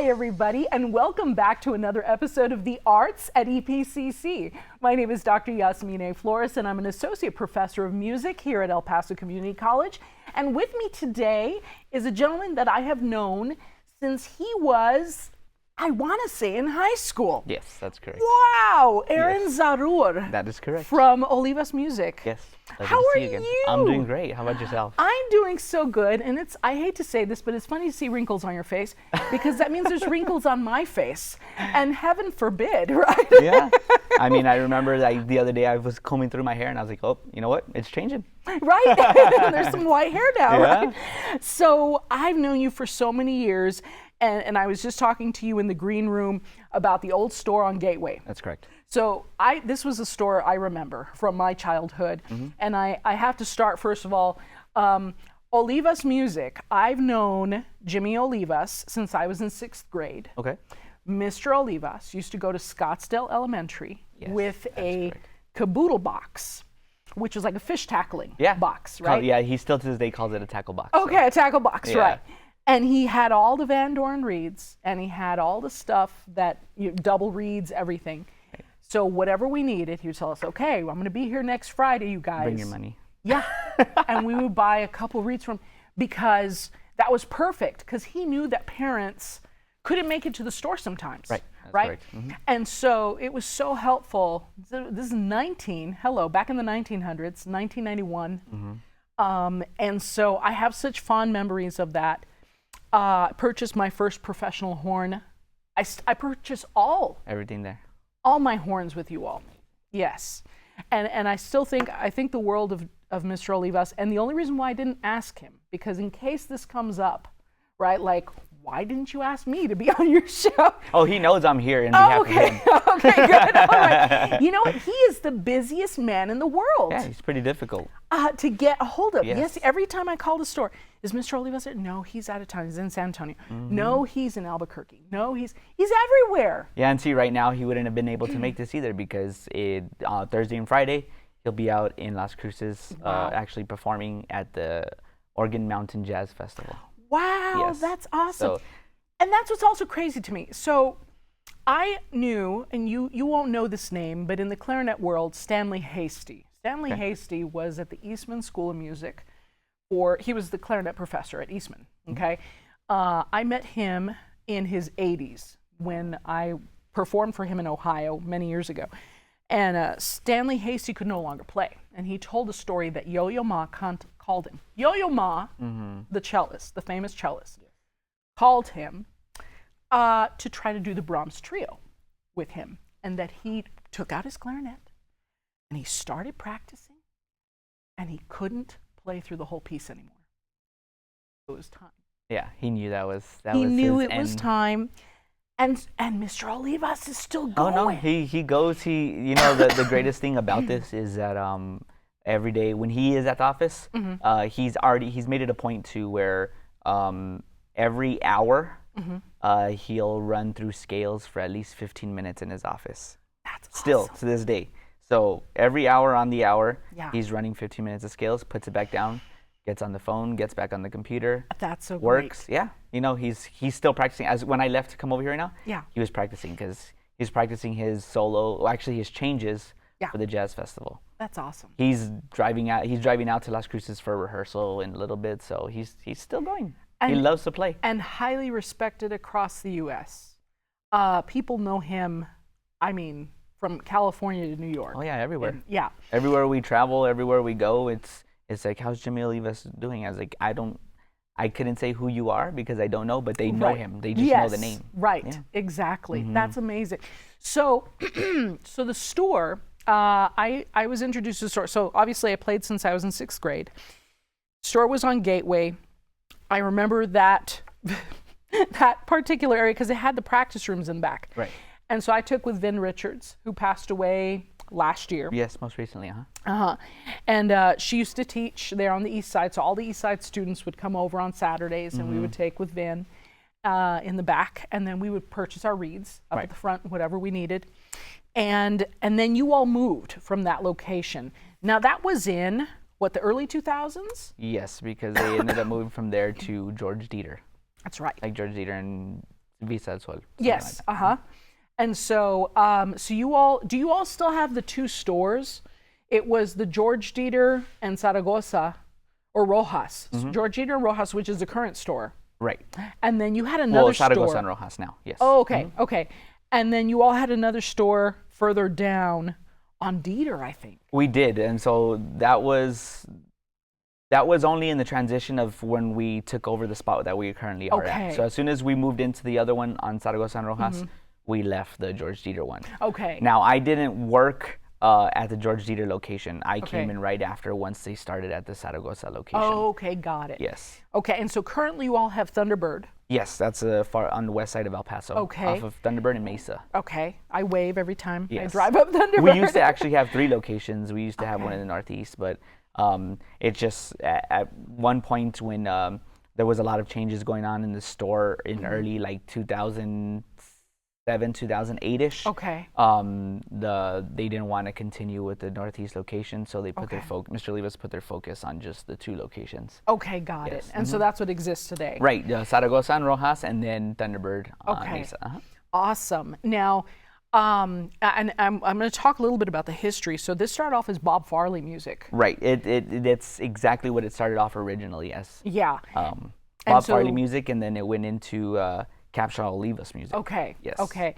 Hi, everybody, and welcome back to another episode of The Arts at EPCC. My name is Dr. Yasmine Flores, and I'm an associate professor of music here at El Paso Community College. And with me today is a gentleman that I have known since he was, I want to say, in high school. Yes, that's correct. Wow, Aaron Zarur. That is correct. From Olivas Music. Yes. How are you? I'm doing great. How about yourself? I'm doing so good, and I hate to say this, but it's funny to see wrinkles on your face because that means there's wrinkles on my face, and heaven forbid, right? Yeah. I mean, I remember the other day I was combing through my hair, and I was like, oh, you know what? It's changing. Right? There's some white hair now, Yeah. right? So I've known you for so many years, and I was just talking to you in the green room about the old store on Gateway. That's correct. So this was a store I remember from my childhood, and I have to start first of all, Olivas Music. I've known Jimmy Olivas since I was in 6th grade. Okay. Mr. Olivas used to go to Scottsdale Elementary with a correct. caboodle box, which was like a fish tackling box, right? Yeah, he still to this day calls it a tackle box. Okay, a tackle box, Yeah. right. And he had all the Van Doren reeds, and he had all the stuff that, double reeds, everything. So whatever we needed, he would tell us, okay, I'm going to be here next Friday, you guys. Bring your money. Yeah. And we would buy a couple reeds from, because that was perfect, because he knew that parents couldn't make it to the store sometimes. Right. That's Right? correct. Mhm. And so it was so helpful. This is back in the 1900s, 1991. And so I have such fond memories of that. Purchased my first professional horn. I purchased Everything there. all my horns with you all. Yes. And I think the world of Mr. Olivas, and the only reason why I didn't ask him, because in case this comes up, right, like, why didn't you ask me to be on your show? Oh, he knows I'm here in behalf of him. Okay, good. All right. You know what? He is the busiest man in the world. Yeah, he's pretty difficult. To get a hold of. Yes. Every time I call the store, is Mr. Olivas there? No, he's out of town. He's in San Antonio. No, he's in Albuquerque. No, he's everywhere. Yeah, and see, right now he wouldn't have been able to make this either because Thursday and Friday he'll be out in Las Cruces, actually performing at the Organ Mountain Jazz Festival. Wow, Yes. that's awesome. So- And that's what's also crazy to me. So I knew, and you won't know this name, but in the clarinet world, Stanley Hasty. Stanley Hasty was at the Eastman School of Music, he was the clarinet professor at Eastman, okay? I met him in his 80s when I performed for him in Ohio many years ago. And Stanley Hasty could no longer play. And he told a story that Yo-Yo Ma called him. Yo-Yo Ma, the cellist, the famous cellist, called him to try to do the Brahms trio with him. And that he took out his clarinet and he started practicing and he couldn't play through the whole piece anymore. It was time. Yeah, he knew that was He knew his it was end. time. And Mr. Olivas is still Oh going. no, he goes. The greatest thing about this is that every day when he is at the office, he's made it a point to where every hour he'll run through scales for at least 15 minutes in his office. That's Still awesome. to this day. So every hour on the hour, Yeah. he's running 15 minutes of scales, puts it back down, gets on the phone, gets back on the computer. That's so Works. great. Yeah. He's still practicing. As when I left to come over here right now, Yeah. he was practicing because he's practicing his solo, well, actually his changes for the jazz festival. That's awesome. He's driving out to Las Cruces for rehearsal in a little bit, so he's still going. He And- loves to play. And highly respected across the U.S. People know him, from California to New York. Oh yeah, everywhere. And, yeah. Everywhere we travel, everywhere we go, it's like, how's Jimmy Olivas doing? I was like, I couldn't say who you are because I don't know, but they know Right. him. They just know the name. Right, Yeah. exactly. That's amazing. So, so the store, I was introduced to the store. So obviously I played since I was in 6th grade. Store was on Gateway. I remember that that particular area because it had the practice rooms in back. Right. And so I took with Vin Richards, who passed away last year. Yes, most recently, huh? And she used to teach there on the east side. So all the east side students would come over on Saturdays and we would take with Vin in the back. And then we would purchase our reeds up at the front, whatever we needed. And then you all moved from that location. Now that was in, the early 2000s? Yes, because they ended up moving from there to George Dieter. That's right. Like George Dieter and Visa del Sol. Yes. And so, so do you all still have the two stores? It was the George Dieter and Zaragoza, or Rojas. George Dieter and Rojas, which is the current store. Right. And then you had another Zaragoza store. and Rojas now. Yes. Oh, okay, okay. And then you all had another store further down on Dieter, I think. We did, and so that was only in the transition of when we took over the spot that we currently are at. So as soon as we moved into the other one on Zaragoza and Rojas, we left the George Dieter one. Okay. Now, I didn't work at the George Dieter location. I came in right after once they started at the Zaragoza location. Oh, okay, got it. Yes. Okay, and so currently you all have Thunderbird. Yes, that's far on the west side of El Paso. Okay. Off of Thunderbird and Mesa. Okay, I wave every time I drive up Thunderbird. We used to actually have 3 locations. We used to have one in the Northeast, but it just, at one point when there was a lot of changes going on in the store in early like 2007, 2008-ish. Okay. They didn't want to continue with the Northeast location, so they put their Mr. Olivas put their focus on just the 2 locations. Okay, got it. And so that's what exists today. Right, Zaragoza and Rojas, and then Thunderbird on Mesa. Awesome. Now, and I'm going to talk a little bit about the history. So this started off as Bob Farley music. Right. It's exactly what it started off originally as. Yeah. Bob Farley music, and then it went into Capshaw Olivas music. Okay. Yes. Okay.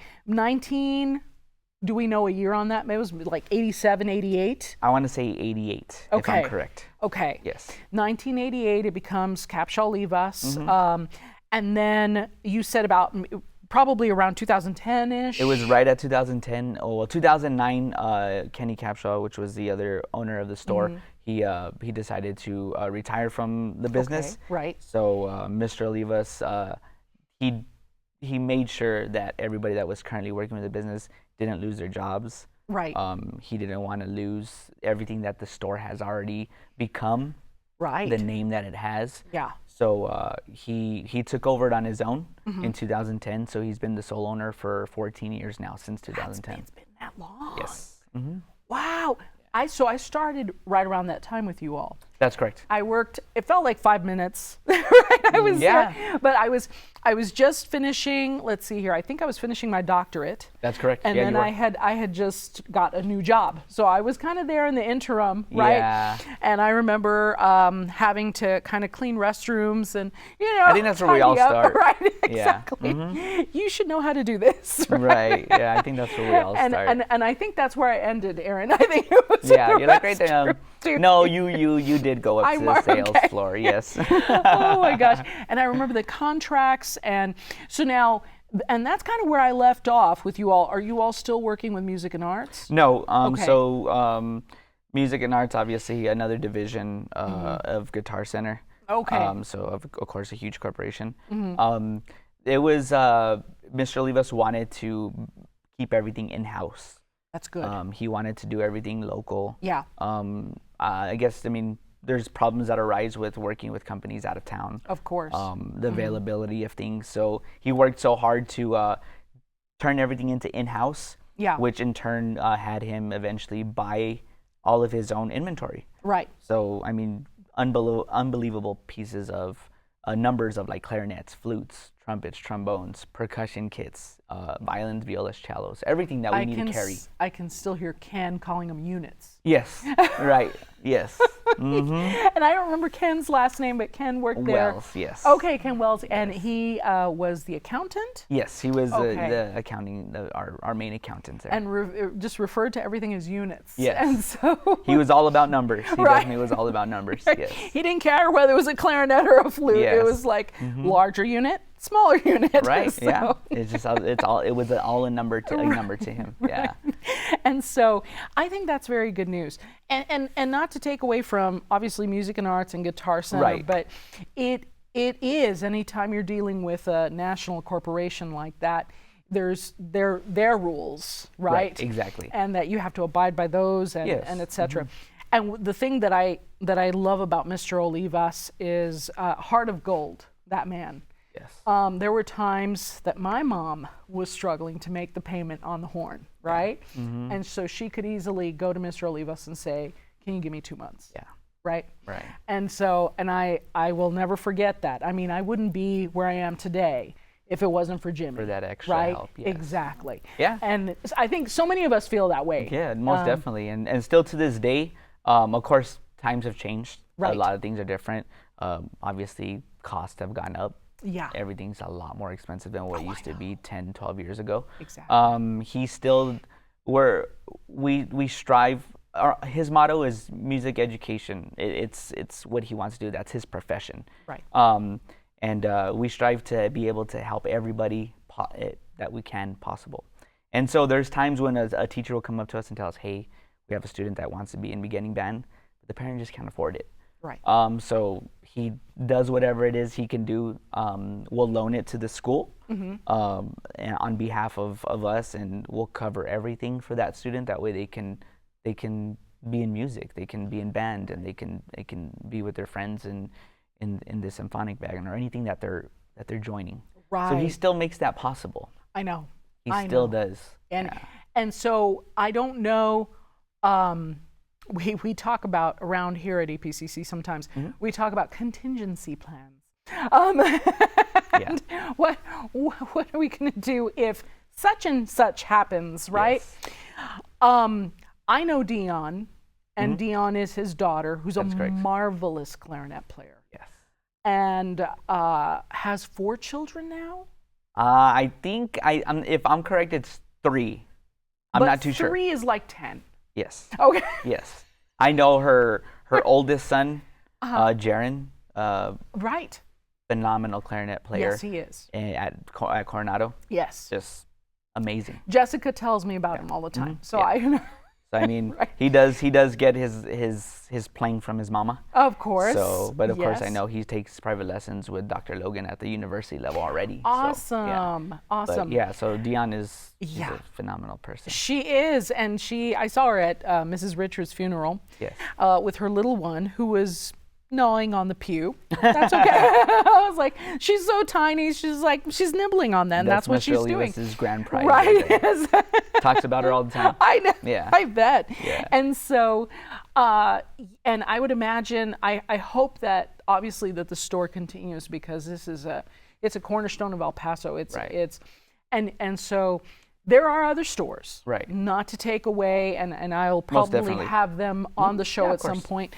Do we know a year on that? Maybe it was like 87, 88? I want to say 88, if I'm correct. Okay. Yes. 1988, it becomes Capshaw Olivas. And then you said about probably around 2010-ish? It was right at 2010. Oh, well, 2009, Kenny Capshaw, which was the other owner of the store, he decided to retire from the business. Okay, right. So Mr. Olivas, he made sure that everybody that was currently working with the business didn't lose their jobs. Right. He didn't want to lose everything that the store has already become. Right. The name that it has. Yeah. So he took over it on his own in 2010. So he's been the sole owner for 14 years now, since 2010. It's been that long. Yes. Wow. So I started right around that time with you all. That's correct. I worked. It felt like 5 minutes. Right? I was but I was just finishing. Let's see here. I think I was finishing my doctorate. That's correct. And then I had just got a new job, so I was kind of there in the interim, right? Yeah. And I remember having to kind of clean restrooms and I think that's where we all start. Right. Exactly. Yeah. You should know how to do this. Right. Yeah. I think that's where we all start. And I think that's where I ended, Aaron. I think it was. Yeah. You're like right there. No, you did go up to the sales floor. Yes. Oh my gosh. And I remember the contracts, and so now, and that's kind of where I left off with you all. Are you all still working with music and arts? No. So music and arts, obviously another division of Guitar Center. Okay. So of course a huge corporation. It was Mr. Olivas wanted to keep everything in-house. That's good. He wanted to do everything local. Yeah. I guess, there's problems that arise with working with companies out of town. Of course. The availability of things. So he worked so hard to turn everything into in-house, which in turn had him eventually buy all of his own inventory. Right. So, unbelievable pieces of numbers of like clarinets, flutes, trumpets, trombones, percussion kits, violins, violas, cellos, everything that we need to carry. I can still hear Ken calling them units. Yes, right, yes. And I don't remember Ken's last name, but Ken worked there. Wells, yes. Okay, Ken Wells, and he was the accountant? Yes, he was the accounting, our main accountant there. And just referred to everything as units. Yes. And so he was all about numbers. He definitely was all about numbers, yes. He didn't care whether it was a clarinet or a flute. Yes. It was like larger unit, smaller unit. Right, so. Yeah. It was all a number to him. Yeah. And so I think that's very good news. And not to take away from obviously music and arts and Guitar Center, but it is, anytime you're dealing with a national corporation like that, there's their rules, right? Exactly. And that you have to abide by those and et cetera. And the thing that I love about Mr. Olivas is heart of gold, that man. Yes. There were times that my mom was struggling to make the payment on the horn, right? And so she could easily go to Mr. Olivas and say, "Can you give me 2 months?" Yeah. Right? Right. And so, and I will never forget that. I wouldn't be where I am today if it wasn't for Jimmy. For that extra right? help, yes. Exactly. Yeah. And I think so many of us feel that way. Yeah, most definitely. And still to this day, of course, times have changed. Right. A lot of things are different. Obviously, costs have gone up. Yeah. Everything's a lot more expensive than what it used to be 10, 12 years ago. Exactly. He still, we strive, his motto is music education. It's what he wants to do. That's his profession. Right. And we strive to be able to help everybody that we can possible. And so there's times when a teacher will come up to us and tell us, hey, we have a student that wants to be in beginning band, but the parent just can't afford it. Right. So he does whatever it is he can do. We'll loan it to the school and on behalf of us, and we'll cover everything for that student. That way they can be in music, they can be in band, and they can be with their friends in the symphonic band or anything that they're joining. Right. So he still makes that possible. I know. He still does. And so I don't know. We talk about around here at EPCC sometimes. We talk about contingency plans. And what are we going to do if such and such happens, right? Yes. I know Dion, and Dion is his daughter, who's That's a correct. marvelous clarinet player. Yes. And has 4 children now. I think if I'm correct, it's 3. I'm But not too sure. 3 is like 10. Yes. Okay. Yes. I know her oldest son, Jaron, Right. phenomenal clarinet player. Yes, he is. At Coronado. Yes. Just amazing. Jessica tells me about him all the time. So Yeah. I know. So I mean, Right. he does get his playing from his mama. Of course. So, but of course, I Yes. know he takes private lessons with Dr. Logan at the university level already. Awesome. So, yeah. Awesome. But yeah, so Dion is she's Yeah. a phenomenal person. She is, and I saw her at Mrs. Richards' funeral. Yes. With her little one who was gnawing on the pew. That's okay. I was like, she's so tiny. She's nibbling on that. And that's what she's doing. That's Olivas' grand prize. Right. Yes. Talks about her all the time. I know. Yeah. I bet. Yeah. And so, and I would imagine, I hope that obviously that the store continues, because it's a cornerstone of El Paso. Right. And so there are other stores. Right. Not to take away, and I'll probably definitely. have them on the show Yeah, at of some course. point.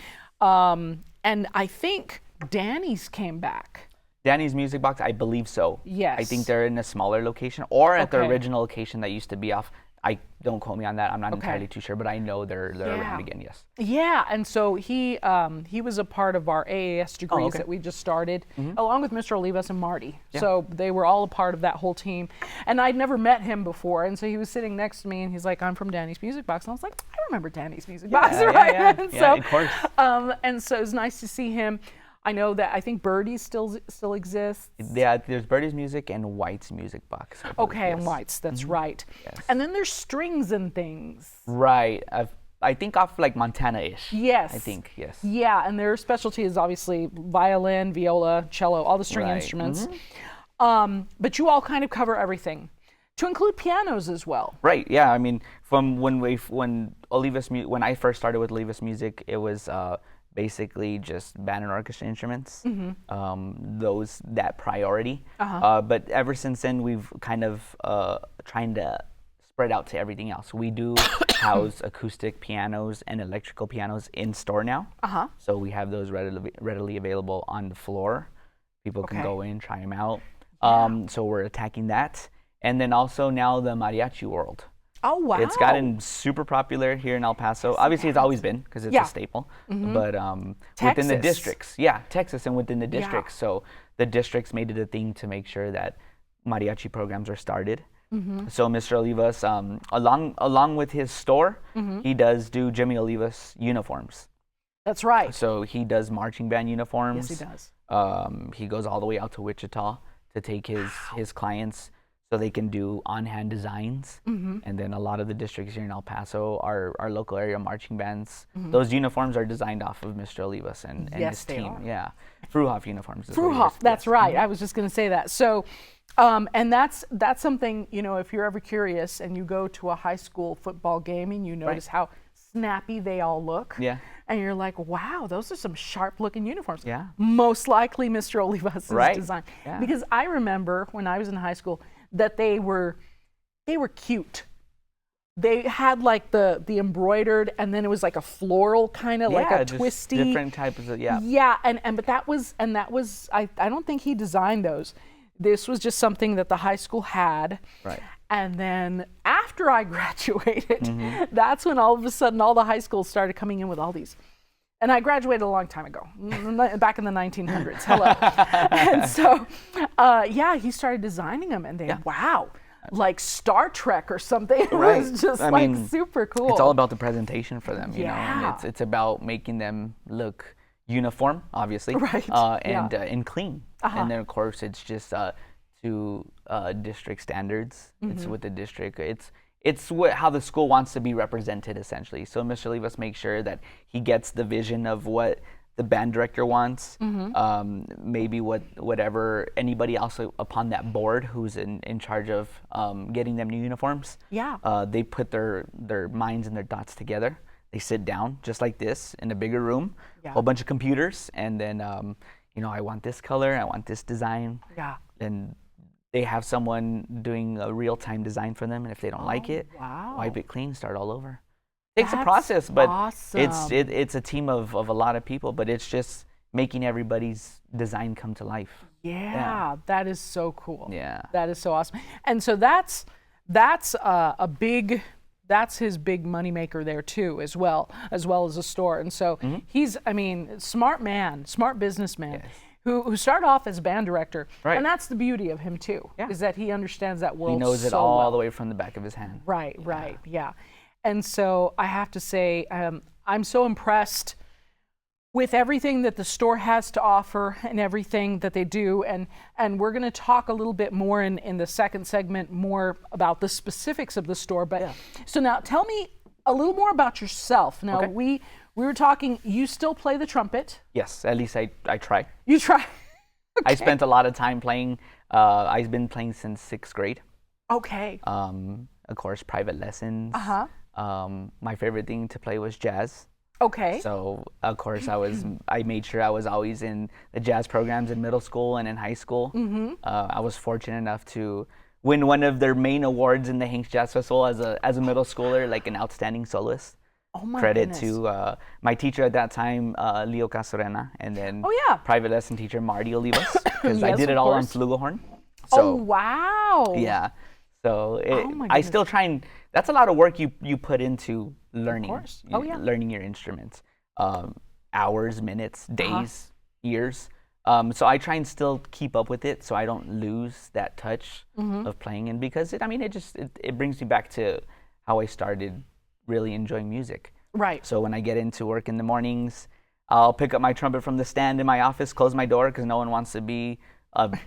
And I think Danny's came back. Danny's Music Box, I believe so. Yes. I think they're in a smaller location, or at the Okay. original location that used to be off. Don't quote me on that. I'm not entirely too sure, but I know they're around again. Yes. Yeah, and so he was a part of our AAS degrees okay. that we just started, along with Mr. Olivas and Marty. Yeah. So they were all a part of that whole team. And I'd never met him before, and so he was sitting next to me, and he's like, "I'm from Danny's Music Box," and I was like, "I remember Danny's Music Box, right?" And Yeah, so, of course. and so it was nice to see him. I know that I think Birdie's still exists. Yeah, there's Birdie's Music and White's Music Box. I believe, Okay, and yes. White's, that's right. Yes. And then there's strings and things. Right. I think off like Montana-ish. Yes. I think, yes. Yeah, and their specialty is obviously violin, viola, cello, all the string Right. instruments. But you all kind of cover everything, to include pianos as well. Right. Yeah. I mean, from when I first started with Olivas Music, it was basically just band and orchestra instruments. That priority. But ever since then, we've kind of trying to spread out to everything else. We do house acoustic pianos and electrical pianos in store now. So we have those readily available on the floor. People can go in, try them out. So we're attacking that. And then also now the mariachi world. Oh, wow. It's gotten super popular here in El Paso. Obviously, it's always been, because it's a staple. But within the Texas. districts. Yeah, Texas and within the districts. So the districts made it a thing to make sure that mariachi programs are started. So Mr. Olivas, along with his store, he does do Jimmy Olivas uniforms. That's right. So he does marching band uniforms. Yes, he does. He goes all the way out to Wichita to take his clients so they can do on-hand designs. And then a lot of the districts here in El Paso, our local area marching bands, those uniforms are designed off of Mr. Olivas and Yes, his they team. are. Yeah, Fruhoff uniforms. is what it is. Fruhoff, that's Yes. right. I was just going to say that. So, and that's something, if you're ever curious and you go to a high school football game and you notice how snappy they all look. Yeah. and you're like, wow, those are some sharp looking uniforms. Yeah. Most likely Mr. Olivas' Right. design. Yeah. Because I remember when I was in high school that they were cute. They had like the embroidered, and then it was like a floral kind of like a just twisty. different types of, yeah. Yeah, but that was I don't think he designed those. This was just something that the high school had. Right. And then after I graduated, that's when all of a sudden all the high schools started coming in with all these. And I graduated a long time ago, back in the 1900s. Hello. And so, yeah, he started designing them, and they, wow, like Star Trek or something. It was just super cool. It's all about the presentation for them, you know, Yeah. and it's about making them look uniform, obviously, Right. and clean. And then of course it's just to district standards. It's with the district. It's how the school wants to be represented, essentially. So Mr. Olivas makes sure that he gets the vision of what the band director wants, maybe whatever anybody else upon that board who's in charge of getting them new uniforms. Yeah. They put their minds and their thoughts together. They sit down just like this in a bigger room, a whole bunch of computers, and then you know, I want this color, I want this design. Yeah. And they have someone doing a real-time design for them, and if they don't like it, wow. wipe it clean, start all over. Takes a That's process, but awesome. it's a team of a lot of people, but it's just making everybody's design come to life. Yeah, that is so cool. Yeah. That is so awesome. And so that's his big moneymaker there too, as well as a store. And so he's, I mean, smart man, smart businessman. Yes. Who started off as band director, Right. and that's the beauty of him too, is that he understands that world. He knows it so all well. the way from the back of his hand. Right, yeah. And so I have to say, I'm so impressed with everything that the store has to offer and everything that they do. And we're going to talk a little bit more in the second segment more about the specifics of the store. But so now tell me a little more about yourself. Now we were talking, you still play the trumpet. Yes, at least I try. You try. I spent a lot of time playing. I've been playing since 6th grade. Okay. Of course, private lessons. My favorite thing to play was jazz. Okay. So of course I made sure I was always in the jazz programs in middle school and in high school. I was fortunate enough to win one of their main awards in the Hanks Jazz Festival as a middle schooler, like an outstanding soloist. Oh my Credit goodness. to my teacher at that time, Leo Casorena, and then private lesson teacher Marty Olivas, because I Yes, did it of all on course. flugelhorn. Oh So wow. yeah, so my I still try and that's a lot of work you put into learning. Of course. Oh, yeah. Learning your instruments, hours, minutes, days, years. So I try and still keep up with it, so I don't lose that touch of playing. And because it brings me back to how I started really enjoying music. Right. So when I get into work in the mornings, I'll pick up my trumpet from the stand in my office, close my door because no one wants to be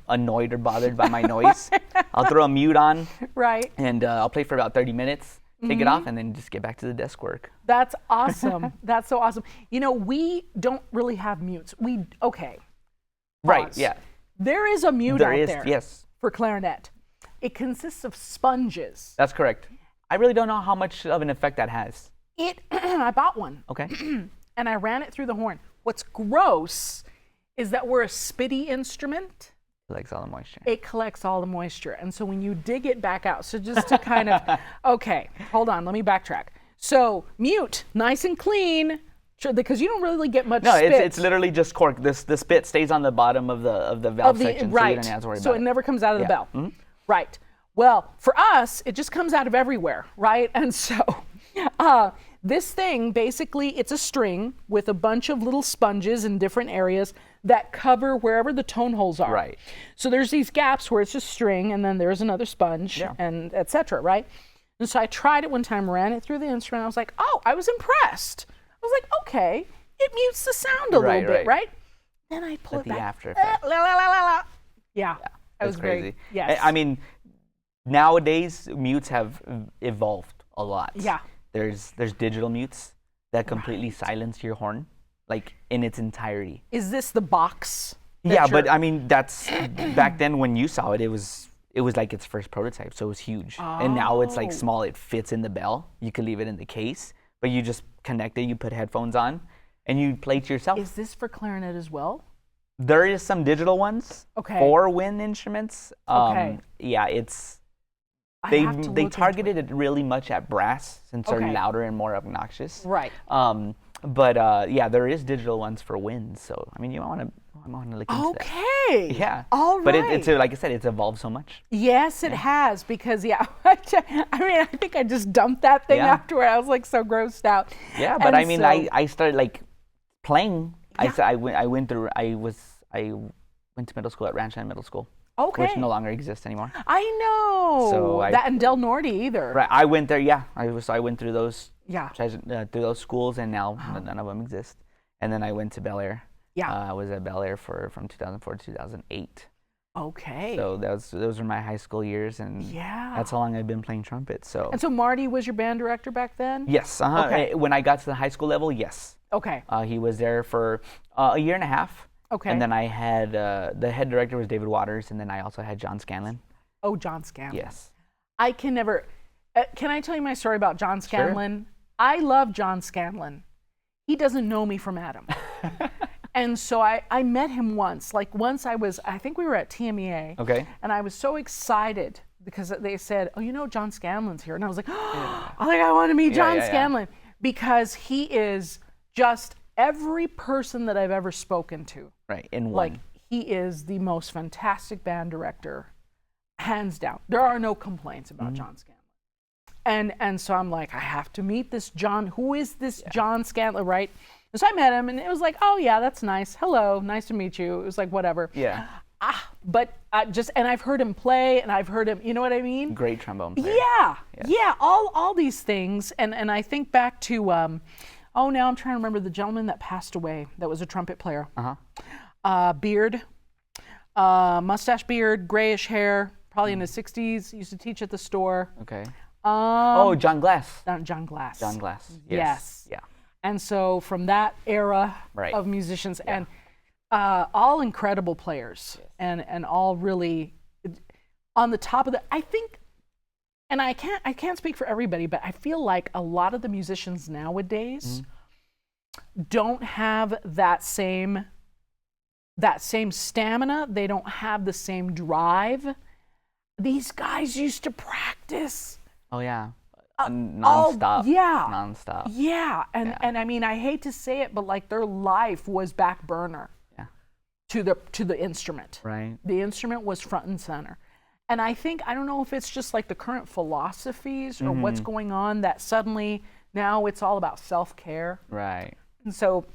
annoyed or bothered by my noise. I'll throw a mute on, Right. and I'll play for about 30 minutes, take it off, and then just get back to the desk work. That's awesome. That's so awesome. You know, we don't really have mutes. Right, Pause. yeah. There is a mute There out is, there yes. for clarinet. It consists of sponges. That's correct. I really don't know how much of an effect that has. I bought one Okay. and I ran it through the horn. What's gross is that we're a spitty instrument. Likes all the moisture. It collects all the moisture. And so when you dig it back out, so just to kind of, okay, hold on, let me backtrack. So mute, nice and clean, because you don't really get much No, spit. it's literally just cork. The spit stays on the bottom of the valve section, so you don't have to worry about So it. it never comes out of the Yeah. bell. Right. Well, for us, it just comes out of everywhere, right? And so this thing, basically, it's a string with a bunch of little sponges in different areas that cover wherever the tone holes are. Right. So there's these gaps where it's just string, and then there's another sponge, and et cetera, right? And so I tried it one time, ran it through the instrument. I was like, oh, I was impressed. I was like, okay, it mutes the sound a little bit, right? Then I pull But it the back. after effect. Yeah, that was That's crazy. great. Yes. I mean, nowadays mutes have evolved a lot. Yeah. There's digital mutes that completely silence your horn, like in its entirety. Is this the box? Yeah, but I mean that's back then when you saw it, it was like its first prototype, so it was huge. And now it's like small. It fits in the bell. You could leave it in the case, but you just connect it. You put headphones on, and you play to yourself. Is this for clarinet as well? There is some digital ones for wind instruments. Okay. Yeah, they targeted it really much at brass since they're louder and more obnoxious. Right. But yeah, there is digital ones for wind. So I mean, you might want to look into that. Okay. Yeah. All right. But it's like I said, it's evolved so much. Yes, it has, because I mean, I think I just dumped that thing afterward. I was like so grossed out. Yeah, but I mean, I started like playing. I went to middle school at Ranchland Middle School. Okay. Which no longer exists anymore. I know. So that and Del Norte either. Right. I went there. Yeah. I went through those. Yeah. Through those schools, and now none of them exist. And then I went to Bel Air. Yeah. I was at Bel Air from 2004 to 2008. Okay. So those were my high school years, and that's how long I've been playing trumpet. So. And so Marty was your band director back then? Yes. Okay. When I got to the high school level, yes. Okay. He was there for a year and a half. Okay. And then I had the head director was David Waters, and then I also had John Scanlon. Oh, John Scanlon. Yes. I can never. Can I tell you my story about John Scanlon? Sure. I love John Scanlon. He doesn't know me from Adam. And so I met him once. Like once I think we were at TMEA. Okay. And I was so excited because they said, oh, you know, John Scanlon's here. And I was like, oh, I think I want to meet John Scanlon. because he is just every person that I've ever spoken to. Right, in one. Like, he is the most fantastic band director, hands down. There are no complaints about John Scanlon. And so I'm like, I have to meet this John. Who is this John Scanlon, right? And so I met him, and it was like, oh yeah, that's nice. Hello, nice to meet you. It was like, whatever. Yeah. But and I've heard him play, and I've heard him, you know what I mean? Great trombone player. Yeah, all these things. And I think back to, now I'm trying to remember the gentleman that passed away that was a trumpet player. Beard, mustache beard, grayish hair, probably in his 60s, used to teach at the store. Okay. John Glass. John Glass. John Glass. Yes. Yeah. And so from that era of musicians, and all incredible players, and all really on the top of the, I think, and I can't speak for everybody, but I feel like a lot of the musicians nowadays don't have that same stamina. They don't have the same drive. These guys used to practice. Oh yeah. Non-stop. Non-stop. Yeah. And I mean, I hate to say it, but like their life was back burner to the instrument. Right. The instrument was front and center. And I think, I don't know if it's just like the current philosophies or what's going on, that suddenly now it's all about self-care. Right. And so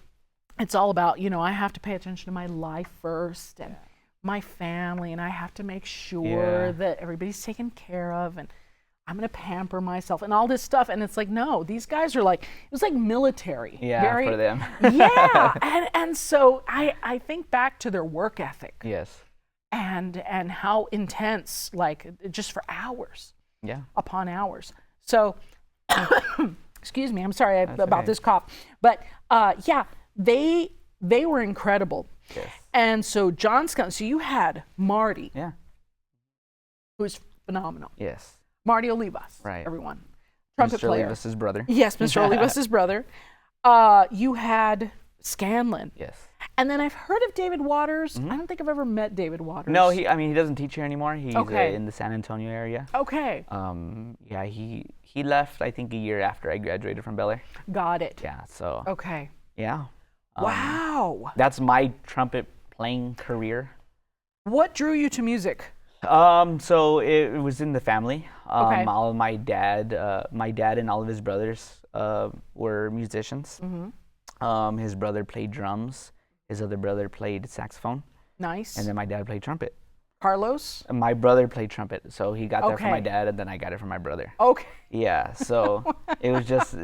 it's all about, I have to pay attention to my life first and my family, and I have to make sure that everybody's taken care of, and I'm going to pamper myself and all this stuff. And it's like, no, these guys are like, it was like military. Yeah, for them. And so I think back to their work ethic. Yes. And how intense, like just for hours. Yeah. Upon hours. So, excuse me, I'm sorry about this cough. But they were incredible. Yes. And so John Scott, so you had Marty. Yeah. Who's phenomenal. Yes. Marty Olivas, right? Everyone, trumpet Mr. player. Olivas' brother. Yes, Mr. Olivas' brother. You had Scanlon. Yes. And then I've heard of David Waters. I don't think I've ever met David Waters. No, he doesn't teach here anymore. He's in the San Antonio area. Okay. He left, I think, a year after I graduated from Bel Air. Got it. Yeah. So. Okay. Yeah. Wow. That's my trumpet playing career. What drew you to music? So it was in the family. All of my dad and all of his brothers were musicians. His brother played drums. His other brother played saxophone. Nice. And then my dad played trumpet. Carlos? And my brother played trumpet, so he got that from my dad, and then I got it from my brother. Okay. Yeah, so it was just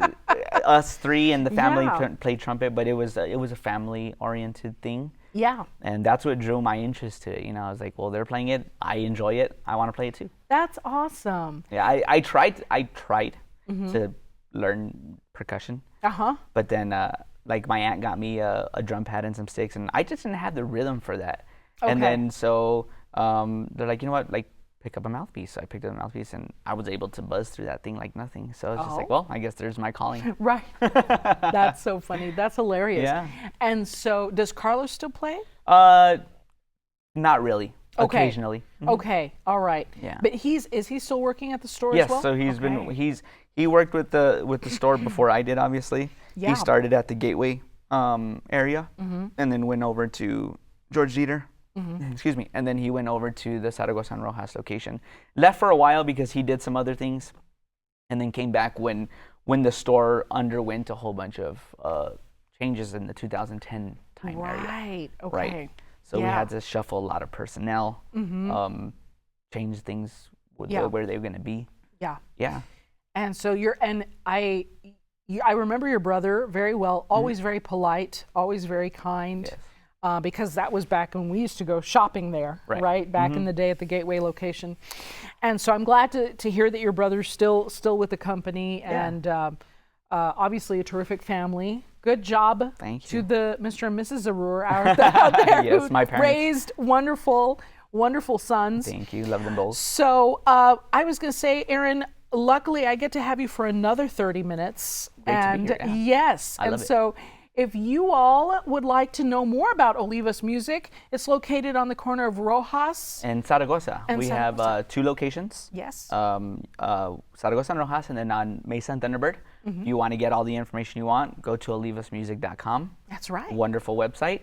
us three, and the family played trumpet, but it was a family-oriented thing. Yeah. And that's what drew my interest to it. I was like, well, they're playing it. I enjoy it. I want to play it too. That's awesome. Yeah, I tried to learn percussion. But then, like, my aunt got me a drum pad and some sticks, and I just didn't have the rhythm for that. Okay. And then so they're like, you know what, like, pick up a mouthpiece. So I picked up a mouthpiece, and I was able to buzz through that thing like nothing. So I was just like, well, I guess there's my calling. Right. That's so funny. That's hilarious. Yeah. And so, does Carlos still play? Not really. Okay. Occasionally. Okay. All right. Yeah. But is he still working at the store Yes. as well? So he worked with the store before I did. Obviously. Yeah. He started at the Gateway area, and then went over to George Dieter. Excuse me. And then he went over to the Zaragoza and Rojas location. Left for a while because he did some other things, and then came back when the store underwent a whole bunch of changes in the 2010 time area. Right. Okay. Right. So we had to shuffle a lot of personnel, change things where they were going to be. Yeah. Yeah. And so I remember your brother very well, always very polite, always very kind, Yes. because that was back when we used to go shopping there, right? Back in the day at the Gateway location. And so I'm glad to hear that your brother's still with the company, and obviously a terrific family. Good job Thank to you. the Mr. and Mrs. Zarur out there Yes, who my parents. raised wonderful sons. Thank you. Love them both. So I was going to say, Aaron, luckily I get to have you for another 30 minutes. Great to be here, yeah. Yes. I and love it. so if you all would like to know more about Olivas Music, it's located on the corner of Rojas. And Zaragoza. And We Zaragoza. have 2 locations. Yes. Zaragoza and Rojas, and then on Mesa and Thunderbird. If you want to get all the information you want, go to olivasmusic.com. That's right. Wonderful website.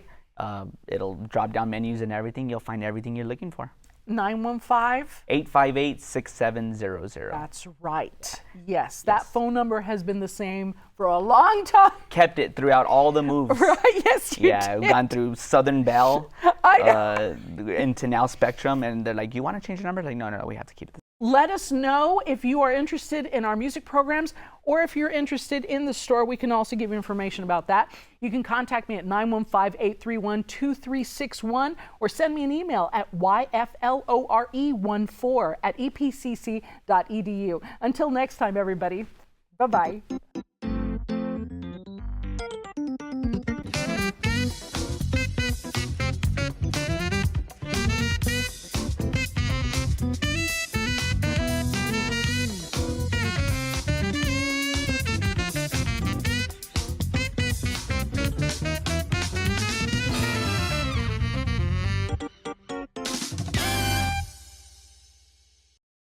It'll drop down menus and everything. You'll find everything you're looking for. 915. 858-6700. That's right. Yes. That phone number has been the same for a long time. Kept it throughout all the moves. Right. Yes, you Yeah, did. I've gone through Southern Bell I know. into now Spectrum, and they're like, you want to change the number? Like, no, we have to keep it. Let us know if you are interested in our music programs, or if you're interested in the store. We can also give you information about that. You can contact me at 915-831-2361, or send me an email at yflore14@epcc.edu. Until next time, everybody. Bye-bye.